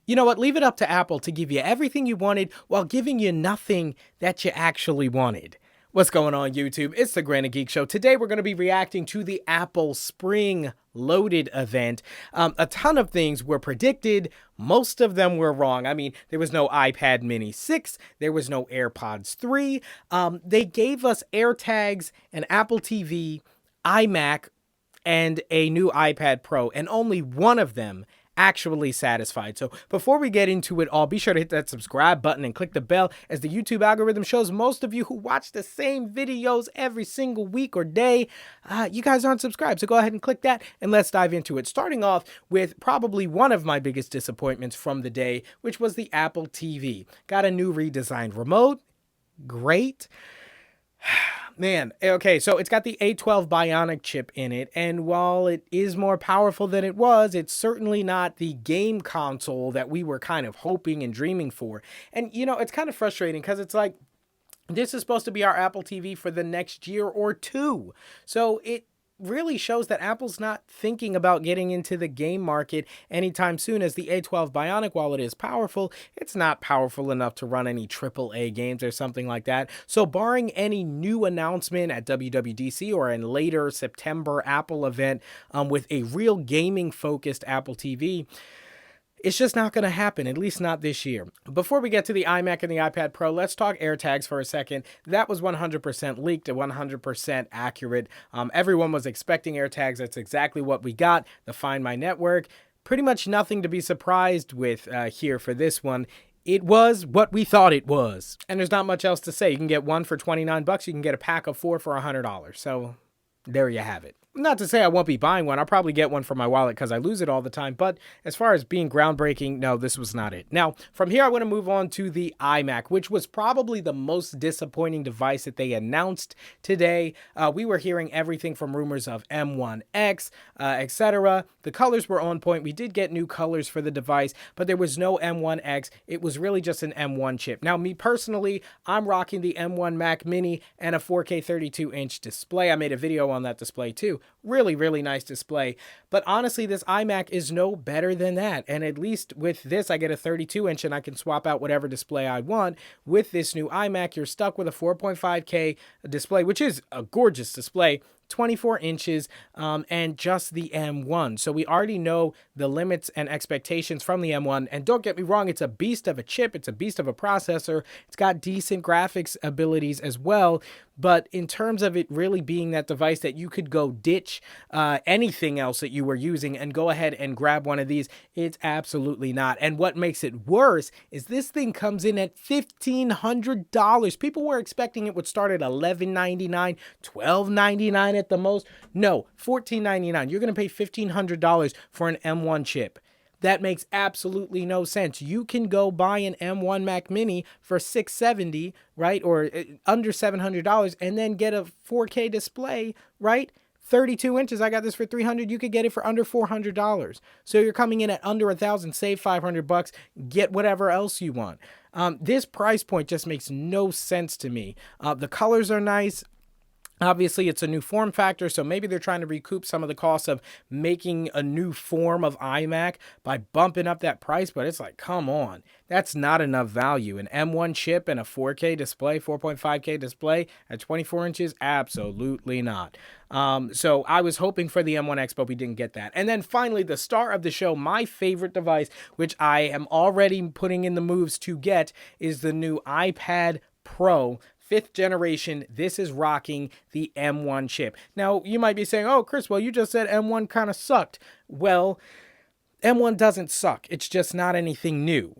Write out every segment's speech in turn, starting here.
You know what? Leave it up to Apple to give you everything you wanted while giving you nothing that you actually wanted. What's going on, YouTube? It's the Granite Geek Show. Today, we're going to be reacting to the Apple Spring Loaded event. A ton of things were predicted. Most of them were wrong. I mean, there was no iPad Mini 6. There was no AirPods 3. They gave us AirTags, an Apple TV, iMac, and a new iPad Pro, and only one of them actually satisfied. So before we get into it all, be sure to hit that subscribe button and click the bell, as the YouTube algorithm shows most of you who watch the same videos every single week or day, you guys aren't subscribed. So go ahead and click that and let's dive into it. Starting off with probably one of my biggest disappointments from the day, which was the Apple TV. Got a new redesigned remote. Great. Man, okay, so it's got the A12 Bionic chip in it, and while it is more powerful than it was, it's certainly not the game console that we were kind of hoping and dreaming for. And, you know, it's kind of frustrating because it's like, this is supposed to be our Apple TV for the next year or two. So it really shows that Apple's not thinking about getting into the game market anytime soon, as the A12 Bionic, while it is powerful, it's not powerful enough to run any AAA games or something like that. So barring any new announcement at WWDC or in later September Apple event with a real gaming focused Apple TV, it's just not going to happen, at least not this year. Before we get to the iMac and the iPad Pro, let's talk AirTags for a second. That was 100% leaked and 100% accurate. Everyone was expecting AirTags. That's exactly what we got. The Find My network. Pretty much nothing to be surprised with here for this one. It was what we thought it was. And there's not much else to say. You can get one for 29 bucks. You can get a pack of 4 for $100. So there you have it. Not to say I won't be buying one. I'll probably get one for my wallet because I lose it all the time. But as far as being groundbreaking, no, this was not it. Now, from here, I want to move on to the iMac, which was probably the most disappointing device that they announced today. We were hearing everything from rumors of M1X, etc. The colors were on point. We did get new colors for the device, but there was no M1X. It was really just an M1 chip. Now, me personally, I'm rocking the M1 Mac Mini and a 4K 32-inch display. I made a video on that display too. Really, really nice display. But honestly, this iMac is no better than that. And at least with this, I get a 32-inch and I can swap out whatever display I want. With this new iMac, you're stuck with a 4.5K display, which is a gorgeous display. 24 inches and just the M1. So we already know the limits and expectations from the M1. And don't get me wrong, it's a beast of a chip. It's a beast of a processor. It's got decent graphics abilities as well. But in terms of it really being that device that you could go ditch anything else that you were using and go ahead and grab one of these, it's absolutely not. And what makes it worse is this thing comes in at $1,500. People were expecting it would start at $11.99, $12.99 at the most. No, $14.99. You're going to pay $1,500 for an M1 chip. That makes absolutely no sense. You can go buy an M1 Mac Mini for $670, right? Or under $700 and then get a 4K display, right? 32 inches. I got this for $300. You could get it for under $400. So you're coming in at under $1,000, save $500, get whatever else you want. This price point just makes no sense to me. The colors are nice. Obviously, it's a new form factor, so maybe they're trying to recoup some of the costs of making a new form of iMac by bumping up that price, but it's like, come on. That's not enough value. An M1 chip and a 4K display, 4.5K display at 24 inches? Absolutely not. So I was hoping for the M1X, but we didn't get that. And then finally, the star of the show, my favorite device, which I am already putting in the moves to get, is the new iPad Pro. 5th generation. This is rocking the M1 chip. Now, you might be saying, oh, Chris, well, you just said M1 kind of sucked. Well, M1 doesn't suck. It's just not anything new.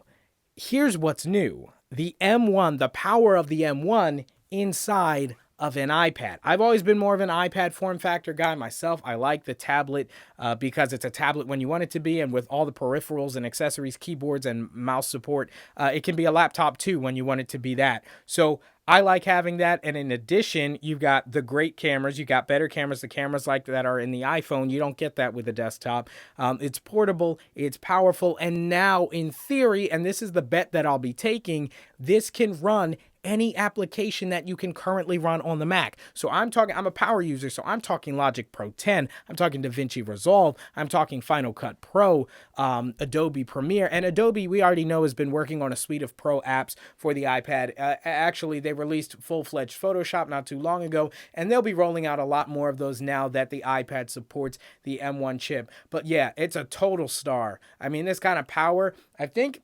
Here's what's new. The M1, the power of the M1 inside of an iPad. I've always been more of an iPad form factor guy myself. I like the tablet because it's a tablet when you want it to be, and with all the peripherals and accessories, keyboards and mouse support, it can be a laptop too when you want it to be that. So I like having that, and in addition, you've got the great cameras. You got better cameras, the cameras like that are in the iPhone. You don't get that with a desktop. It's portable, it's powerful, and now in theory, and this is the bet that I'll be taking, this can run any application that you can currently run on the Mac. So I'm a power user, so I'm talking Logic Pro 10, I'm talking DaVinci Resolve, I'm talking Final Cut Pro, Adobe Premiere, and Adobe, we already know, has been working on a suite of pro apps for the iPad. Actually, they released full-fledged Photoshop not too long ago, and they'll be rolling out a lot more of those now that the iPad supports the M1 chip. But yeah, it's a total star. I mean, this kind of power, I think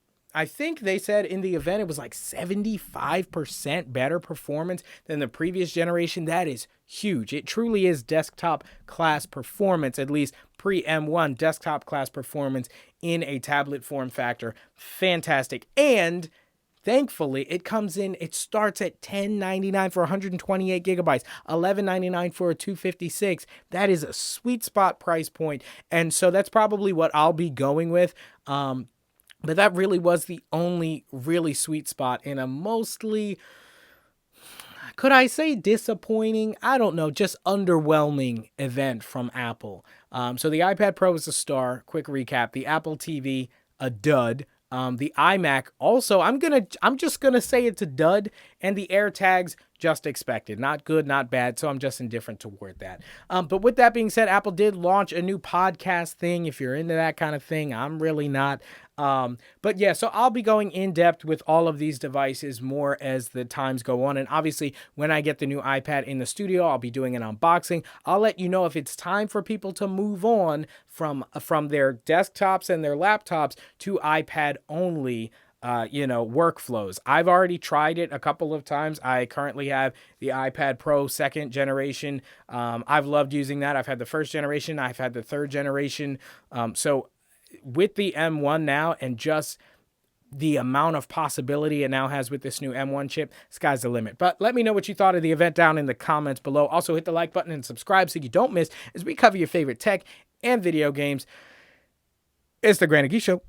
they said in the event it was like 75% better performance than the previous generation. That is huge. It truly is desktop class performance, at least pre-M1 desktop class performance in a tablet form factor. Fantastic. And thankfully, it starts at $10.99 for 128 gigabytes, $11.99 for a 256. That is a sweet spot price point. And so that's probably what I'll be going with. But that really was the only really sweet spot in a mostly, could I say disappointing? I don't know, just underwhelming event from Apple. So the iPad Pro was a star. Quick recap. The Apple TV, a dud. The iMac also, I'm just gonna say it's a dud, and the AirTags, just expected. Not good, not bad, so I'm just indifferent toward that. But with that being said, Apple did launch a new podcast thing. If you're into that kind of thing, I'm really not. But yeah, so I'll be going in depth with all of these devices more as the times go on. And obviously, when I get the new iPad in the studio, I'll be doing an unboxing. I'll let you know if it's time for people to move on from their desktops and their laptops to iPad only workflows. I've already tried it a couple of times. I currently have the iPad Pro 2nd generation. I've loved using that. I've had the 1st generation. I've had the 3rd generation. So with the M1 now, and just the amount of possibility it now has with this new M1 chip, sky's the limit. But let me know what you thought of the event down in the comments below. Also, hit the like button and subscribe so you don't miss as we cover your favorite tech and video games. It's the Granny Geek Show.